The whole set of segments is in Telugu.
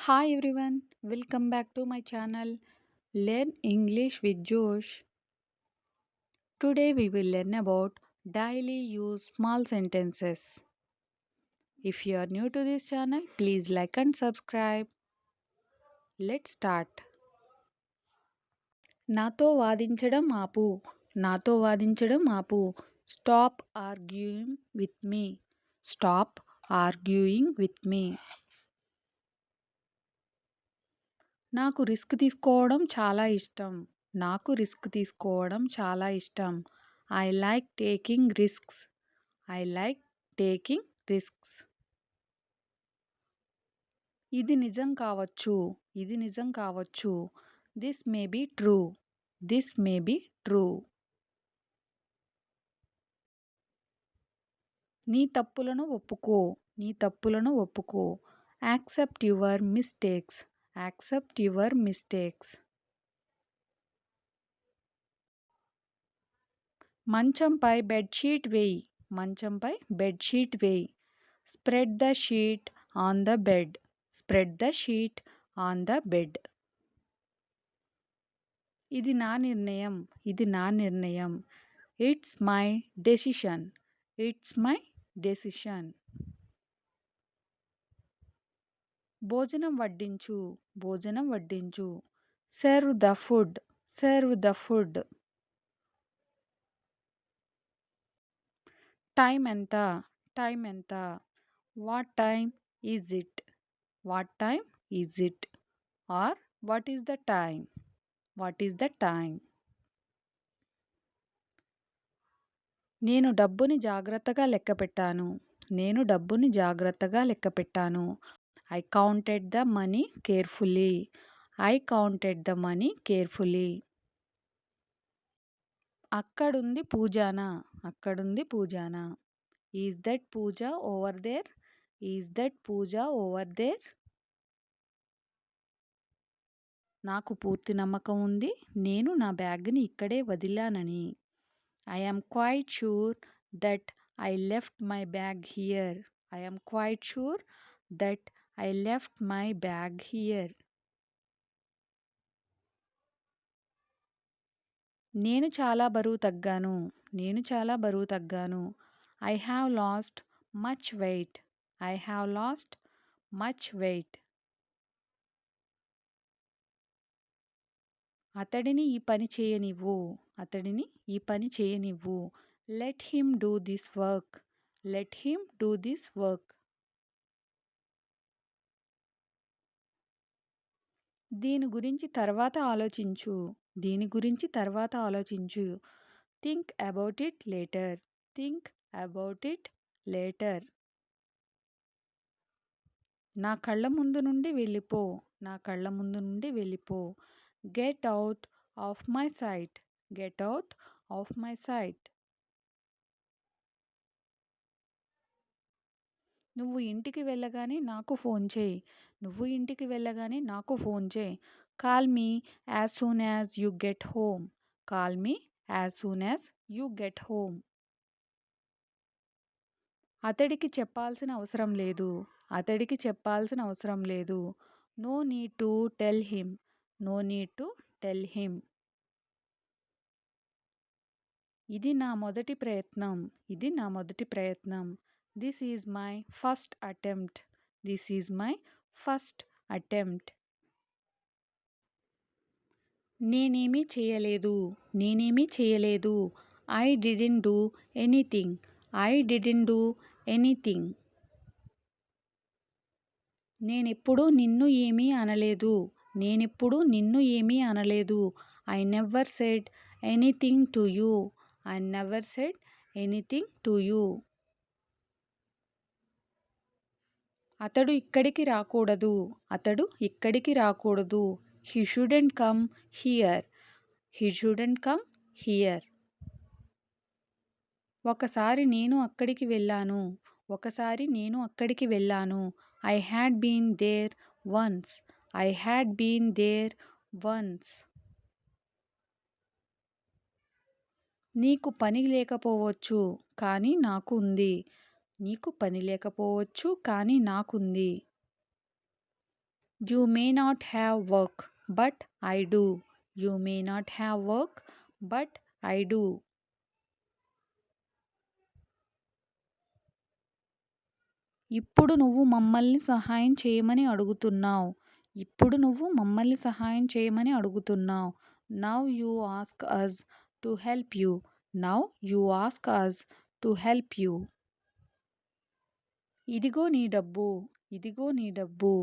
Hi everyone, welcome back to my channel Learn English with Josh. Today we will learn about daily use small sentences. If you are new to this channel, please like and subscribe. Let's start. నాతో వాదించడం ఆపు. నాతో వాదించడం ఆపు. Stop arguing with me. Stop arguing with me. నాకు రిస్క్ తీసుకోవడం చాలా ఇష్టం. నాకు రిస్క్ తీసుకోవడం చాలా ఇష్టం. I like taking risks. I like taking risks. ఇది నిజం కావచ్చు. ఇది నిజం కావచ్చు. This may be true. This may be true. నీ తప్పులను ఒప్పుకో. నీ తప్పులను ఒప్పుకో. Accept your mistakes. Accept your mistakes. మంచంపై బెడ్షీట్ వేయి. మంచంపై బెడ్షీట్ వేయి. Spread the sheet on the bed. Spread the sheet on the bed. ఇది నా నిర్ణయం. ఇది నా నిర్ణయం. It's my decision. It's my decision. భోజనం వడ్డించు. భోజనం వడ్డించు. Serve the food. Serve the food. Time ఎంత? టైం ఎంత? What time is it? What time is it? Or what is the time? What is the time? నేను డబ్బుని జాగ్రత్తగా లెక్కపెట్టాను. నేను డబ్బుని జాగ్రత్తగా లెక్కపెట్టాను. I counted the money carefully. I counted the money carefully. అక్కడుంది పూజానా. అక్కడుంది పూజానా. Is that Pooja over there? Is that Pooja over there? నాకు పూర్తి నమ్మకం ఉంది నేను నా బ్యాగ్ని ఇక్కడే వదిలానని. I am quite sure that I left my bag here. I am quite sure that I left my bag here. నేను చాలా బరువు తగ్గాను. నేను చాలా బరువు తగ్గాను. I have lost much weight. I have lost much weight. అతడిని ఈ పని చేయనివ్వు. అతడిని ఈ పని చేయనివ్వు. Let him do this work. Let him do this work. దీని గురించి తర్వాత ఆలోచించు. దీని గురించి తర్వాత ఆలోచించు. Think about it later. Think about it later. నా కళ్ళ ముందు నుండి వెళ్ళిపో. నా కళ్ళ ముందు నుండి వెళ్ళిపో. Get out of my sight. Get out of my sight. నువ్వు ఇంటికి వెళ్ళగానే నాకు ఫోన్ చేయి. నువ్వు ఇంటికి వెళ్ళగానే నాకు ఫోన్ చేయి. Call me as soon as you get home. Call me as soon as you get home. అతడికి చెప్పాల్సిన అవసరం లేదు. అతడికి చెప్పాల్సిన అవసరం లేదు. No need to tell him. No need to tell him. ఇది నా మొదటి ప్రయత్నం. ఇది నా మొదటి ప్రయత్నం. This is my first attempt. This is my first attempt. నేనేమీ చేయలేదు. నేనేమీ చేయలేదు. I didn't do anything. I didn't do anything. నేనెప్పుడూ నిన్ను ఏమీ అనలేదు. నేనెప్పుడూ నిన్ను ఏమీ అనలేదు. I never said anything to you. I never said anything to you. అతడు ఇక్కడికి రాకూడదు. అతడు ఇక్కడికి రాకూడదు. He shouldn't come here. He shouldn't come here. ఒకసారి నేను అక్కడికి వెళ్ళాను. ఒకసారి నేను అక్కడికి వెళ్ళాను. I had been there once. I had been there once. నీకు పని లేకపోవచ్చు కానీ నాకు ఉంది. నీకు పని లేకపోవచ్చు కానీ నాకుంది. You may not have work, but I do. You may not have work, but I do. ఇప్పుడు నువ్వు మమ్మల్ని సహాయం చేయమని అడుగుతున్నావు. ఇప్పుడు నువ్వు మమ్మల్ని సహాయం చేయమని అడుగుతున్నావు. Now you ask us to help you. Now you ask us to help you. ఇదిగో నీ డబ్బు. ఇదిగో నీ డబ్బు.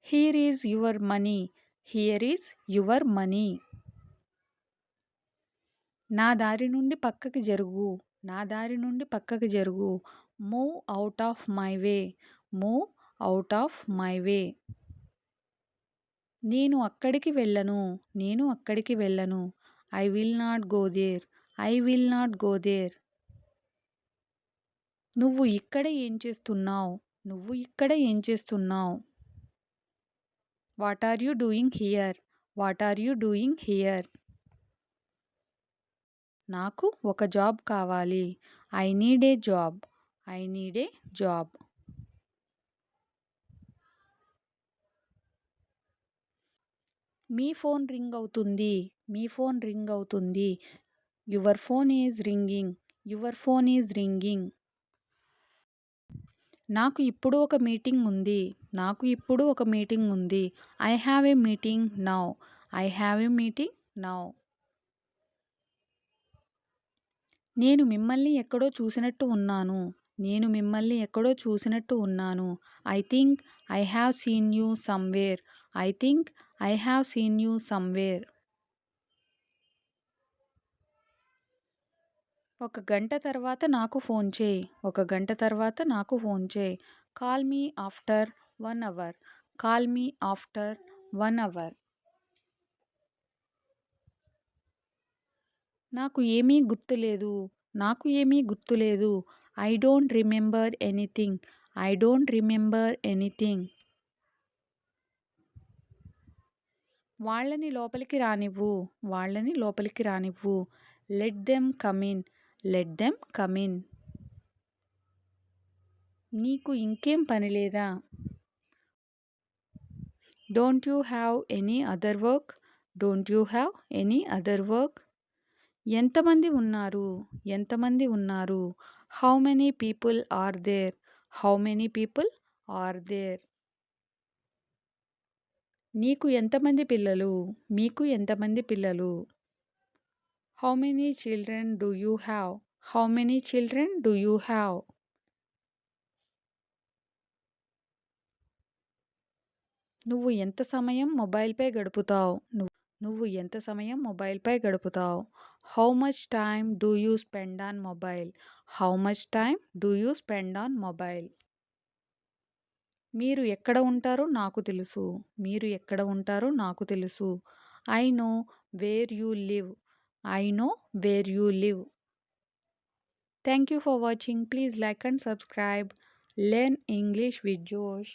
Here is your money. Here is your money. నా దారి నుండి పక్కకి జరుగు. నా దారి నుండి పక్కకి జరుగు. Move out of my way. Move out of my way. నేను అక్కడికి వెళ్ళను. నేను అక్కడికి వెళ్ళను. I will not go there. I will not go there. నువ్వు ఇక్కడ ఏం చేస్తున్నావు? నువ్వు ఇక్కడ ఏం చేస్తున్నావు? What are you doing here? What are you doing here? నాకు ఒక జాబ్ కావాలి. I need a job. I need a job. Me phone ring అవుతుంది. మీ ఫోన్ రింగ్ అవుతుంది. Your phone is ringing. Your phone is ringing. నాకు ఇప్పుడు ఒక మీటింగ్ ఉంది. నాకు ఇప్పుడు ఒక మీటింగ్ ఉంది. I have a meeting now. I have a meeting now. నేను మిమ్మల్ని ఎక్కడో చూసినట్టు ఉన్నాను. నేను మిమ్మల్ని ఎక్కడో చూసినట్టు ఉన్నాను. I think I have seen you somewhere. I think I have seen you somewhere. ఒక గంట తర్వాత నాకు ఫోన్ చేయి. ఒక గంట తర్వాత నాకు ఫోన్ చేయి. Call me after 1 hour. Call me after 1 hour. నాకు ఏమీ గుర్తులేదు. నాకు ఏమీ గుర్తులేదు. I don't remember anything. I don't remember anything. వాళ్ళని లోపలికి రానివ్వు. వాళ్ళని లోపలికి రానివ్వు. Let them come in. Let them come in. నీకు ఇంకేం పని లేదా? Don't you have any other work? Don't you have any other work? ఎంతమంది ఉన్నారు? ఎంతమంది ఉన్నారు? How many people are there? How many people are there? నీకు ఎంతమంది పిల్లలు? మీకు ఎంతమంది పిల్లలు? How many children do you have? How many children do you have? నువ్వు ఎంత సమయం మొబైల్పై గడుపుతావు? నువ్వు ఎంత సమయం మొబైల్పై గడుపుతావు? How much time do you spend on mobile? How much time do you spend on mobile? మీరు ఎక్కడ ఉంటారో నాకు తెలుసు. మీరు ఎక్కడ ఉంటారో నాకు తెలుసు. I know where you live. I know where you live. Thank you for watching. Please like and subscribe. Learn English with Josh.